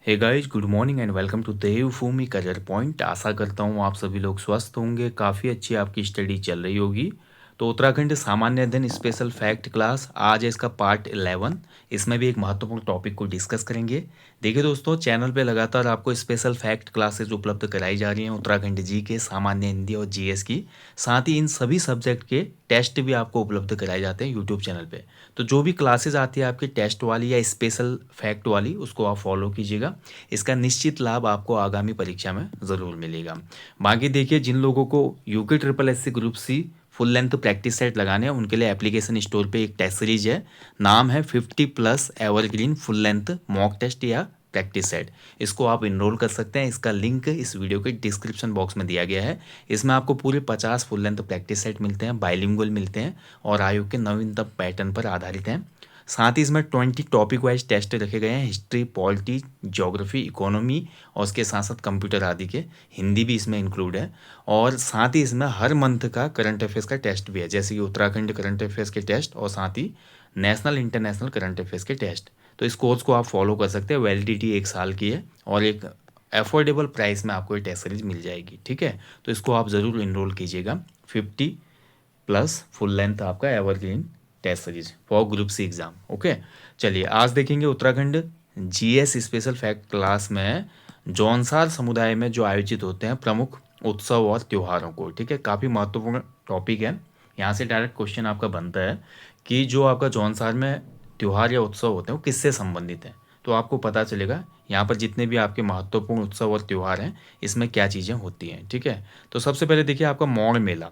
Hey guys, good morning and welcome to Devbhoomi career point. आशा करता हूँ आप सभी लोग स्वस्थ होंगे, काफ़ी अच्छी आपकी स्टडी चल रही होगी। तो उत्तराखंड सामान्य अध्ययन स्पेशल फैक्ट क्लास आज है इसका पार्ट 11। इसमें भी एक महत्वपूर्ण टॉपिक को डिस्कस करेंगे। देखिए दोस्तों, चैनल पे लगातार आपको स्पेशल फैक्ट क्लासेस उपलब्ध कराई जा रही हैं उत्तराखंड जी के, सामान्य हिंदी और जीएस की। साथ ही इन सभी सब्जेक्ट के टेस्ट भी आपको उपलब्ध कराए जाते हैं यूट्यूब चैनल पे। तो जो भी क्लासेस आती है आपकी टेस्ट वाली या स्पेशल फैक्ट वाली, उसको आप फॉलो कीजिएगा। इसका निश्चित लाभ आपको आगामी परीक्षा में ज़रूर मिलेगा। बाकी देखिए, जिन लोगों को UK triple S C group C full length practice set लगाने हैं, उनके लिए एप्लीकेशन स्टोर पे एक टेस्ट सीरीज है। नाम है 50+ evergreen full length mock test या प्रैक्टिस सेट। इसको आप इनरोल कर सकते हैं। इसका लिंक इस वीडियो के डिस्क्रिप्शन बॉक्स में दिया गया है। इसमें आपको पूरे 50 फुल लेंथ प्रैक्टिस सेट मिलते हैं, बाइलिंगुअल मिलते हैं और आयोग के नवीनतम पैटर्न पर आधारित हैं। साथ ही इसमें 20 टॉपिक वाइज टेस्ट रखे गए हैं, हिस्ट्री, पॉलिटी, ज्योग्राफी, इकोनॉमी और उसके साथ साथ कंप्यूटर आदि के। हिंदी भी इसमें इंक्लूड है। और साथ ही इसमें हर मंथ का करंट अफेयर्स का टेस्ट भी है, जैसे कि उत्तराखंड करंट अफेयर्स के टेस्ट और साथ ही नेशनल इंटरनेशनल करंट अफेयर्स के टेस्ट। तो इस कोर्स को आप फॉलो कर सकते हैं। वैलिडिटी 1 साल की है और एक अफोर्डेबल प्राइस में आपको ये टेस्ट सीरीज मिल जाएगी। ठीक है, तो इसको आप ज़रूर इनरोल कीजिएगा। 50+ फुल लेंथ आपका evergreen test series for group C exam. Okay, चलिए आज देखेंगे Uttarakhand GS special fact class में जौनसार समुदाय में जो आयोजित होते हैं प्रमुख उत्सव और त्योहारों को। ठीक है, काफ़ी महत्वपूर्ण टॉपिक है। यहाँ से डायरेक्ट क्वेश्चन आपका बनता है कि जो आपका जौनसार में त्यौहार या उत्सव होते हैं वो किससे संबंधित हैं। तो आपको पता चलेगा यहाँ पर जितने भी आपके महत्वपूर्ण उत्सव और त्यौहार हैं इसमें क्या चीज़ें होती हैं। ठीक है, तो सबसे पहले देखिए आपका मौड़ मेला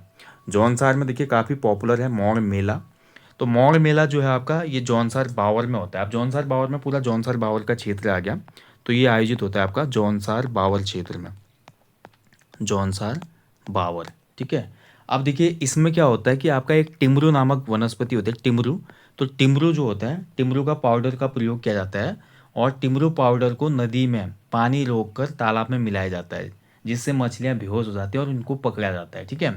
जौनसार में देखिए काफ़ी पॉपुलर है मौड़ मेला। तो मौड़ मेला जो है आपका ये जौनसार बावर में होता है। अब जौनसार बावर में पूरा जौनसार बावर का क्षेत्र आ गया। तो ये आयोजित होता है आपका जौनसार बावर क्षेत्र में, जौनसार बावर। ठीक है, अब देखिए इसमें क्या होता है कि आपका एक टिमरू नामक वनस्पति होती है, टिमरू। तो टिमरू जो होता है, टिमरू का पाउडर का प्रयोग किया जाता है और टिमरू पाउडर को नदी में पानी रोककर तालाब में मिलाया जाता है, जिससे मछलियाँ बेहोश हो जाती हैं और इनको पकड़ा जाता है। ठीक है,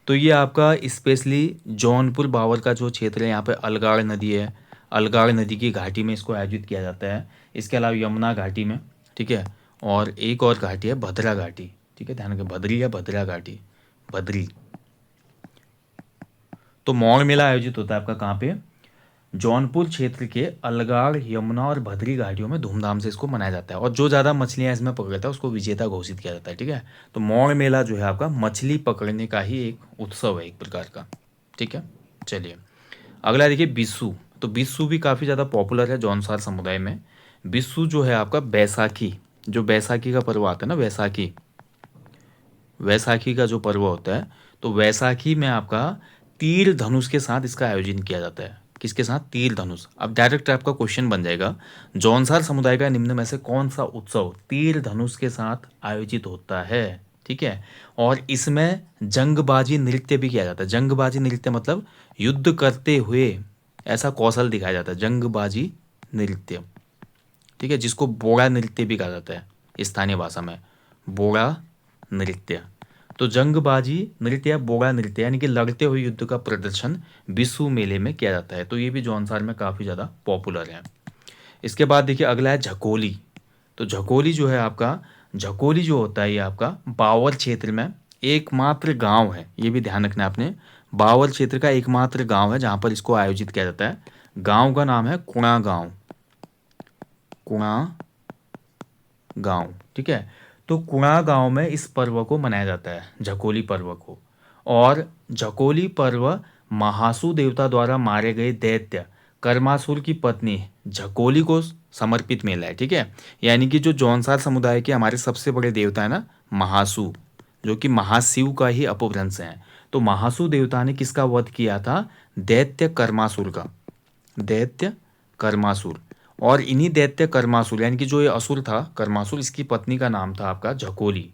तो ये आपका स्पेशली जौनपुर बावर का जो क्षेत्र है, यहाँ पे अलगाड़ नदी है, अलगाड़ नदी की घाटी में इसको आयोजित किया जाता है। इसके अलावा यमुना घाटी में, ठीक है, और एक और घाटी है भद्रा घाटी। ठीक है, ध्यान रखें, भद्री या भद्रा घाटी, भद्री। तो मौड़ मेला आयोजित होता है आपका कहाँ पे, जौनपुर क्षेत्र के अलगाड़, यमुना और भद्री घाटियों में धूमधाम से इसको मनाया जाता है और जो ज़्यादा मछलियाँ इसमें पकड़ता है उसको विजेता घोषित किया जाता है। ठीक है, तो मौड़ मेला जो है आपका मछली पकड़ने का ही एक उत्सव है एक प्रकार का। ठीक है, चलिए अगला देखिए बिस्सू। तो बिस्सू भी काफ़ी ज़्यादा पॉपुलर है जौनसार समुदाय में। बिस्सू जो है आपका बैसाखी, जो बैसाखी का पर्व आता है ना, बैसाखी, वैसाखी का जो पर्व होता है, तो वैसाखी में आपका तीर धनुष के साथ इसका आयोजन किया जाता है। किसके साथ, तीर धनुष। अब डायरेक्ट आपका क्वेश्चन बन जाएगा, जौनसार समुदाय का निम्न में से कौन सा उत्सव तीर धनुष के साथ आयोजित होता है। ठीक है, और इसमें जंगबाजी नृत्य भी किया जाता है। जंगबाजी नृत्य मतलब युद्ध करते हुए ऐसा कौशल दिखाया जाता है, जंगबाजी नृत्य। ठीक है, जिसको बोड़ा नृत्य भी कहा जाता है स्थानीय भाषा में, बोड़ा नृत्य। तो जंगबाजी नृत्य या बोड़ा नृत्य यानी कि लड़ते हुए युद्ध का प्रदर्शन बिस्सू मेले में किया जाता है। तो ये भी जौनसार में काफ़ी ज़्यादा पॉपुलर है। इसके बाद देखिए अगला है झकोली। तो झकोली जो है आपका, झकोली जो होता है ये आपका बावर क्षेत्र में एकमात्र गांव है। ये भी ध्यान रखना है आपने, बावर क्षेत्र का एकमात्र गांव है जहां पर इसको आयोजित किया जाता है। गांव का नाम है कुणा गांव, कुणा गांव। ठीक है, तो कुणा गांव में इस पर्व को मनाया जाता है, झकोली पर्व को। और झकोली पर्व महासू देवता द्वारा मारे गए दैत्य कर्मासुर की पत्नी झकोली को समर्पित मेला है। ठीक है, यानी कि जो जौनसार समुदाय के हमारे सबसे बड़े देवता है ना महासू, जो कि महाशिव का ही अपभ्रंश है। तो महासू देवता ने किसका वध किया था, दैत्य कर्मासुर का, दैत्य कर्मासुर। और इन्हीं दैत्य कर्मासुर यानी कि जो ये असुर था कर्मासुर, इसकी पत्नी का नाम था आपका झकोली,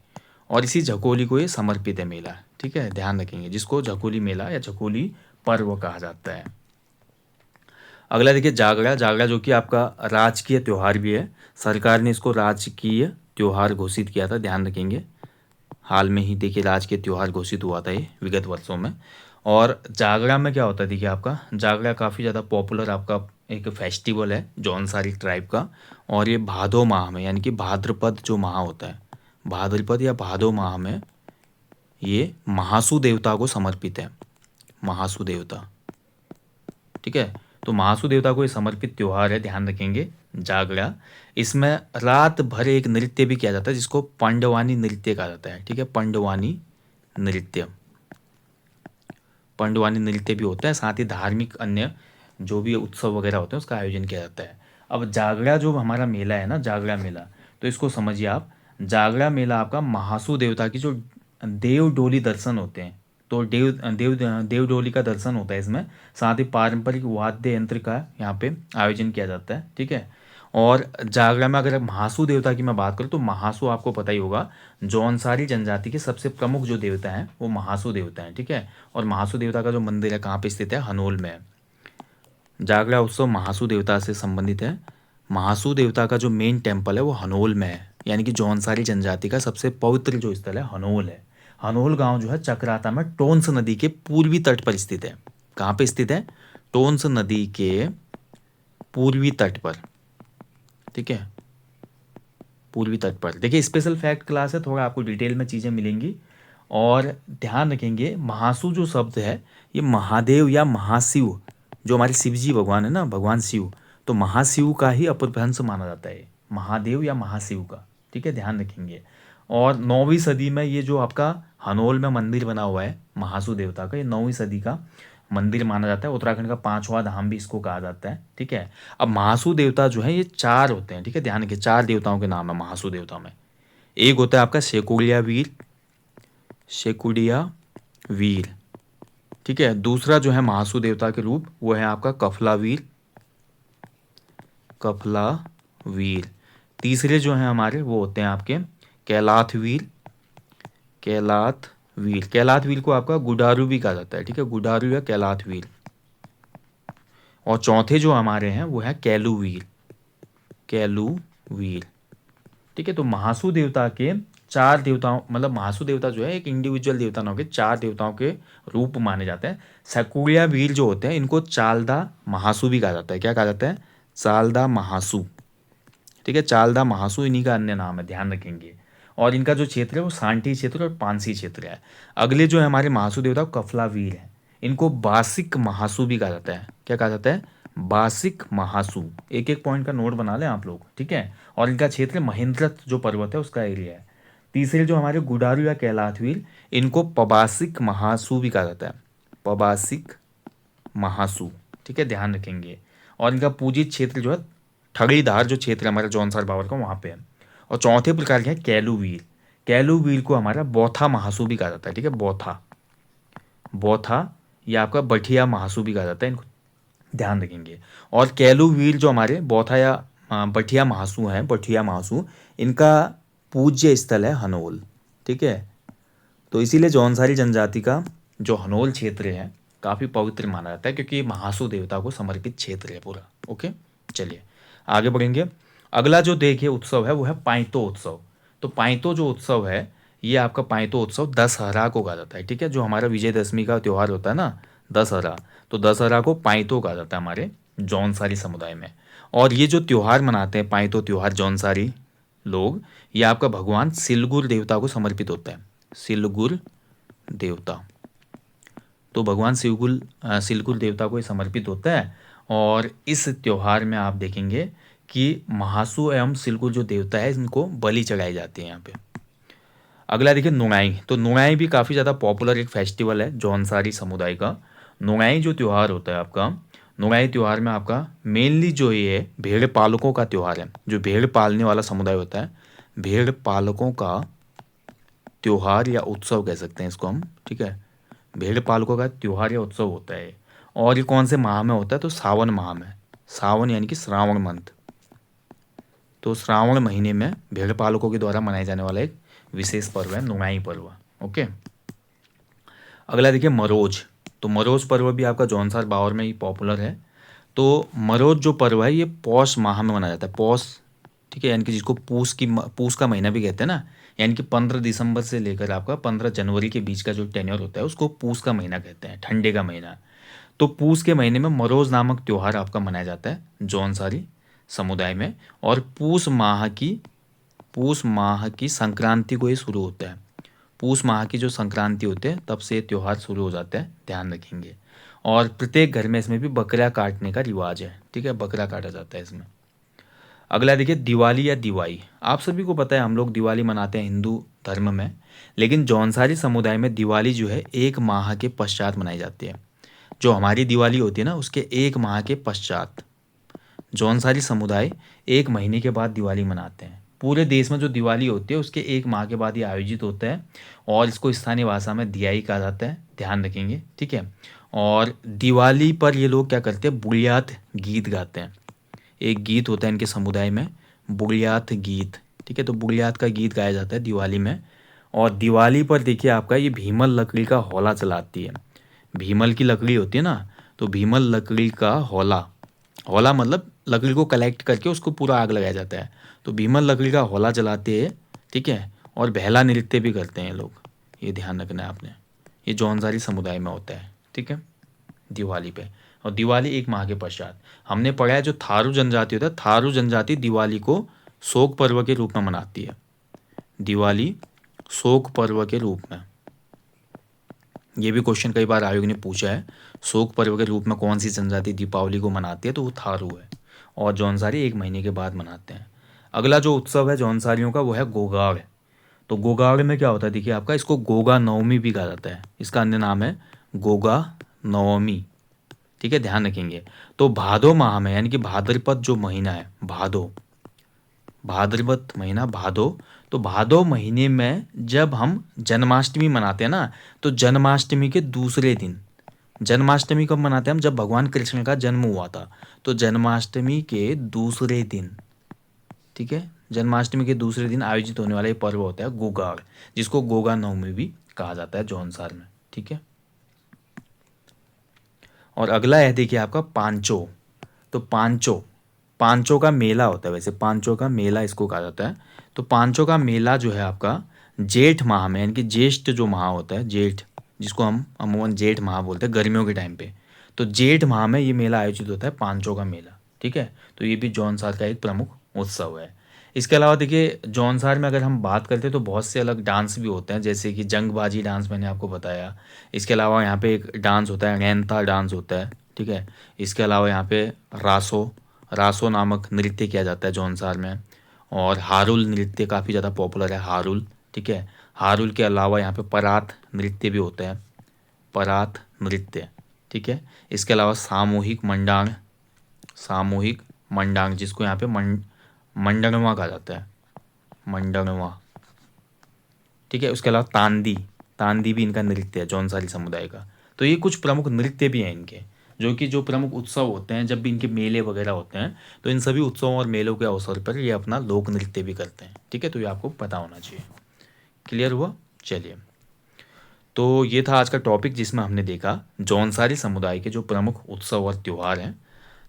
और इसी झकोली को ये समर्पित है मेला। ठीक है, ध्यान रखेंगे, जिसको झकोली मेला या झकोली पर्व कहा जाता है। अगला देखिए जागरा। जागरा जो कि आपका राजकीय त्यौहार भी है, सरकार ने इसको राजकीय त्यौहार घोषित किया था, ध्यान रखेंगे। हाल में ही देखिए राजकीय त्यौहार घोषित हुआ था ये विगत वर्षों में। और जागरा में क्या होता है देखिए आपका, जागरा काफ़ी ज़्यादा पॉपुलर आपका एक फेस्टिवल है जौनसारी ट्राइब का, और ये भादो माह में यानी कि भाद्रपद जो माह होता है, भाद्रपद या भादो माह में ये महासू देवता को समर्पित है। महासू देवता, ठीक है। तो महासू देवता को ये समर्पित त्योहार है, ध्यान रखेंगे। जागरा, इसमें रात भर एक नृत्य भी किया जाता है जिसको पंडवानी नृत्य कहा जाता है, ठीक है। पंडवानी नृत्य, पंडवानी नृत्य भी होता है, साथ ही धार्मिक अन्य जो भी उत्सव वगैरह होते हैं उसका आयोजन किया जाता है। अब जागरा जो हमारा मेला है ना, जागरा मेला, तो इसको समझिए आप। जागरा मेला आपका महासू देवता की जो देव डोली दर्शन होते हैं, तो देव डोली का दर्शन होता है इसमें, साथ ही पारंपरिक वाद्य यंत्र का यहाँ पे आयोजन किया जाता है, ठीक है। और जागरा में अगर महासू देवता की मैं बात करूँ तो महासू आपको पता ही होगा, जौनसारी जनजाति के सबसे प्रमुख जो देवता हैं वो महासू देवता हैं, ठीक है। और महासू देवता का जो मंदिर है कहाँ पे स्थित है, हनोल में है। जागरा उत्सव महासू देवता से संबंधित है। महासू देवता का जो मेन टेम्पल है वो हनोल में है, यानी कि जौनसारी जनजाति का सबसे पवित्र जो स्थल है हनोल है। हनोल गांव जो है चक्राता में टोन्स नदी के पूर्वी तट पर स्थित है। कहाँ पे स्थित है, टोन्स नदी के पूर्वी तट पर, ठीक है, पूर्वी तट पर। देखिए स्पेशल फैक्ट क्लास है, थोड़ा आपको डिटेल में चीज़ें मिलेंगी। और ध्यान रखेंगे महासू जो शब्द है ये महादेव या महाशिव, जो हमारे शिव जी भगवान है ना, भगवान शिव, तो महाशिव का ही अपभ्रंश माना जाता है, महादेव या महाशिव का, ठीक है, ध्यान रखेंगे। और 9वीं सदी में ये जो आपका हनोल में मंदिर बना हुआ है महासू देवता का, ये 9वीं सदी का मंदिर माना जाता है। उत्तराखंड का 5वां धाम भी इसको कहा जाता है, ठीक है। अब महासू देवता जो है ये 4 होते हैं, ठीक है, ध्यान रखिए 4 देवताओं के नाम है महासू देवता में। एक होता है आपका शेकुड़िया वीर, शेकुड़िया वीर, ठीक है। दूसरा जो है महासू देवता के रूप वो है आपका कफला वीर, कफला वीर। तीसरे जो हैं हमारे वो होते हैं आपके कैलाथ वीर, कैलाथ वीर। कैलाथ वीर को आपका गुडारू भी कहा जाता है, ठीक है, गुडारू या कैलाथ वीर। और चौथे जो हमारे हैं वो है कैलू वीर, कैलू वीर, ठीक है। तो महासू देवता के 4 देवताओं, मतलब महासू देवता जो है एक इंडिविजुअल देवता ना होकर 4 देवताओं के रूप माने जाते हैं। सकुड़िया वीर जो होते हैं इनको चालदा महासू भी कहा जाता है। क्या कहा जाता है, चालदा महासू, ठीक है, चालदा महासू इन्हीं का अन्य नाम है, ध्यान रखेंगे। और इनका जो क्षेत्र है वो सांठी क्षेत्र और पानसी क्षेत्र है। अगले जो है हमारे महासू देवता कफला वीर है, इनको बासिक महासू भी कहा जाता है। क्या कहा जाता है, बासिक महासू। एक एक पॉइंट का नोट बना लें आप लोग, ठीक है। और इनका क्षेत्र महेंद्रत जो पर्वत है उसका एरिया है। तीसरे जो हमारे गुडारू या कैलाथवीर, इनको पबासिक महासू भी कहा जाता है, पबासिक महासू, ठीक है, ध्यान रखेंगे। और इनका पूजित क्षेत्र जो है ठगड़ीधार जो क्षेत्र है हमारा जौनसार बावर का वहाँ पे है। और चौथे प्रकार के हैं कैलूवीर, कैलूवीर को हमारा बौथा महासू भी कहा जाता है, ठीक है, बौथा, बौथा या आपका बठिया महासू भी कहा जाता है, इनको ध्यान रखेंगे। और कैलूवीर जो हमारे बौथा या बठिया महासू हैं, बठिया महासू, इनका पूज्य स्थल है हनोल, ठीक है। तो इसीलिए जौनसारी जनजाति का जो हनोल क्षेत्र है काफ़ी पवित्र माना जाता है, क्योंकि महासू देवता को समर्पित क्षेत्र है पूरा। ओके, चलिए आगे बढ़ेंगे। अगला जो देखिए उत्सव है वो है पाइतो उत्सव। तो पाइतो जो उत्सव है ये आपका पाइतो उत्सव दशहरा को कहा जाता है, ठीक है। जो हमारा विजयदशमी का त्यौहार होता है ना दशहरा, तो दशहरा को पाइतो कहा जाता है हमारे जौनसारी समुदाय में। और ये जो त्यौहार मनाते हैं पाइतो त्यौहार जौनसारी लोग, ये आपका भगवान सिलगुर देवता को समर्पित होता है, सिलगुर देवता। तो भगवान सिलगुर देवता को ये समर्पित होता है। और इस त्यौहार में आप देखेंगे कि महासू एवं सिलगुर जो देवता है इनको बलि चढ़ाई जाती है यहाँ पे। अगला देखिए नुआई। तो नुआई भी काफ़ी ज़्यादा पॉपुलर एक फेस्टिवल है जौनसारी समुदाय का। नुआई जो त्यौहार होता है आपका, नुआई त्यौहार में आपका मेनली जो ये भेड़ पालकों का त्यौहार है, जो भेड़ पालने वाला समुदाय होता है, भेड़ पालकों का त्यौहार या उत्सव कह सकते हैं इसको हम, ठीक है। भेड़ पालकों का त्यौहार या उत्सव होता है। और ये कौन से माह में होता है, तो सावन माह में, सावन यानी कि श्रावण मंथ। तो श्रावण महीने में भेड़ पालकों के द्वारा मनाए जाने वाला एक विशेष पर्व है नुआई पर्व। ओके, अगला देखिए मरोज। तो मरोज पर्व भी आपका जौनसार बावर में ही पॉपुलर है। तो मरोज जो पर्व है ये पौष माह में मनाया जाता है, पौष, ठीक है, यानी कि जिसको पूस का महीना भी कहते हैं ना, यानी कि 15 दिसंबर से लेकर आपका 15 जनवरी के बीच का जो टेन्योर होता है उसको पूस का महीना कहते हैं, ठंडे का महीना। तो पूस के महीने में मरोज नामक त्यौहार आपका मनाया जाता है जौनसारी समुदाय में, और पूस माह की संक्रांति को ये शुरू होता है। पूस माह की जो संक्रांति होते हैं तब से ये त्यौहार शुरू हो जाता है, ध्यान रखेंगे। और प्रत्येक घर में इसमें भी बकरा काटने का रिवाज है, ठीक है, बकरा काटा जाता है इसमें। अगला देखिए दिवाली या दिवाई। आप सभी को पता है हम लोग दिवाली मनाते हैं हिंदू धर्म में, लेकिन जौनसारी समुदाय में दिवाली जो है 1 माह के पश्चात मनाई जाती है। जो हमारी दिवाली होती है ना, उसके 1 माह के पश्चात जौनसारी समुदाय 1 महीने के बाद दिवाली मनाते हैं। पूरे देश में जो दिवाली होती है उसके 1 माह के बाद ये आयोजित होता है, और इसको स्थानीय भाषा में दियाई कहा जाता है, ध्यान रखेंगे, ठीक है। और दिवाली पर ये लोग क्या करते हैं, बुढ़ियात गीत गाते हैं। एक गीत होता है इनके समुदाय में, बुढ़ियात गीत, ठीक है। तो बुढ़ियात का गीत गाया जाता है दिवाली में। और दिवाली पर देखिए आपका ये भीमल लकड़ी का हौला चलाती है। भीमल की लकड़ी होती है ना, तो भीमल लकड़ी का हौला, हौला मतलब लकड़ी को कलेक्ट करके उसको पूरा आग लगाया जाता है। तो भीमल लकड़ी का हौला जलाते हैं, ठीक है। और बेहला नृत्य भी करते हैं लोग, ये ध्यान रखना है आपने। ये जौनसारी समुदाय में होता है, ठीक है, दिवाली पे। और दिवाली 1 माह के पश्चात हमने पढ़ा है, जो थारू जनजाति होता है, थारू जनजाति दिवाली को शोक पर्व के रूप में मनाती है। दिवाली शोक पर्व के रूप में, ये भी क्वेश्चन कई बार आयोग ने पूछा है, शोक पर्व के रूप में कौन सी जनजाति दीपावली को मनाती है, तो वो थारू है। और जौनसारी 1 महीने के बाद मनाते हैं। अगला जो उत्सव है जौनसारियों का वो है गोगाड़। तो गोगाड़ में क्या होता है, देखिए आपका, इसको गोगा नवमी भी कहा जाता है, इसका अन्य नाम है गोगा नवमी, ठीक है, ध्यान रखेंगे। तो भादो माह में, यानी कि भाद्रपद जो महीना है, भाद्रपद महीना भादो, तो भादो महीने में जब हम जन्माष्टमी मनाते हैं ना, तो जन्माष्टमी के दूसरे दिन, जन्माष्टमी कब मनाते हैं हम, जब भगवान कृष्ण का जन्म हुआ था, तो जन्माष्टमी के दूसरे दिन, ठीक है, जन्माष्टमी के दूसरे दिन आयोजित होने वाला ये पर्व होता है गोगाड़, जिसको गोगा नवमी भी कहा जाता है जौनसार में, ठीक है। और अगला है देखिए आपका पांचो। तो पांचों का मेला होता है, वैसे पांचों का मेला इसको कहा जाता है। तो पांचों का मेला जो है आपका जेठ माह में, यानी कि ज्येष्ठ जो माह होता है, जेठ, जिसको हम अमूमन जेठ माह बोलते हैं गर्मियों के टाइम पे, तो जेठ माह में ये मेला आयोजित होता है, पांचों का मेला, ठीक है। तो ये भी जौनसार का एक प्रमुख उत्सव है। इसके अलावा देखिए जौनसार में अगर हम बात करते हैं तो बहुत से अलग डांस भी होते हैं, जैसे कि जंगबाजी डांस मैंने आपको बताया। इसके अलावा यहाँ पे एक डांस होता है, नैनता डांस होता है, ठीक है। इसके अलावा यहाँ पे रासो रासो नामक नृत्य किया जाता है जौनसार में। और हारुल नृत्य काफ़ी ज़्यादा पॉपुलर है, हारुल, ठीक है। हारुल के अलावा यहाँ पे परात नृत्य भी होता है, परात नृत्य, ठीक है। इसके अलावा सामूहिक मंडांग, जिसको यहाँ पे मंडनवा कहा जाता है, मंडनवा, ठीक है। उसके अलावा तांदी, तांदी भी इनका नृत्य है जौनसारी समुदाय का। तो ये कुछ प्रमुख नृत्य भी हैं इनके, जो प्रमुख उत्सव होते हैं, जब भी इनके मेले वगैरह होते हैं, तो इन सभी उत्सवों और मेलों के अवसर पर ये अपना लोक नृत्य भी करते हैं, ठीक है। तो ये आपको पता होना चाहिए। क्लियर हुआ, चलिए। तो ये था आज का टॉपिक, जिसमें हमने देखा जौनसारी समुदाय के जो प्रमुख उत्सव और त्यौहार हैं।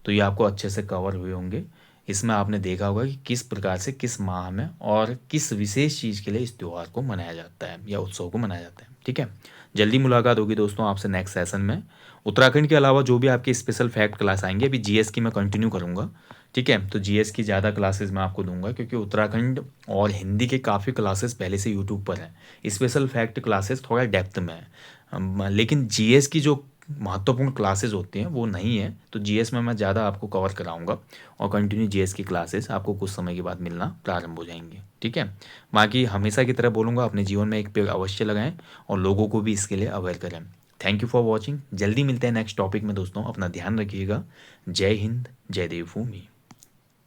तो ये आपको अच्छे से कवर हुए होंगे। इसमें आपने देखा होगा कि किस प्रकार से किस माह में और किस विशेष चीज़ के लिए इस त्यौहार को मनाया जाता है या उत्सव को मनाया जाता है, ठीक है। जल्दी मुलाकात होगी दोस्तों आपसे नेक्स्ट सेशन में। उत्तराखंड के अलावा जो भी आपकी स्पेशल फैक्ट क्लास आएंगे, अभी जीएस की मैं कंटिन्यू करूँगा, ठीक है। तो जीएस की ज़्यादा क्लासेस मैं आपको दूंगा, क्योंकि उत्तराखंड और हिंदी के काफ़ी क्लासेस पहले से यूट्यूब पर हैं। स्पेशल फैक्ट क्लासेस थोड़ा डेप्थ में है, लेकिन जीएस की जो महत्वपूर्ण क्लासेस होती हैं वो नहीं है। तो जीएस में मैं ज़्यादा आपको कवर कराऊंगा, और कंटिन्यू जीएस की क्लासेस आपको कुछ समय के बाद मिलना प्रारंभ हो जाएंगे, ठीक है। बाकी हमेशा की तरह बोलूँगा, अपने जीवन में एक पेड़ अवश्य लगाएं और लोगों को भी इसके लिए अवेयर करें। Thank you for watching. जल्दी मिलते हैं नेक्स्ट टॉपिक में दोस्तों, अपना ध्यान रखिएगा। जय हिंद, जय देवभूमि।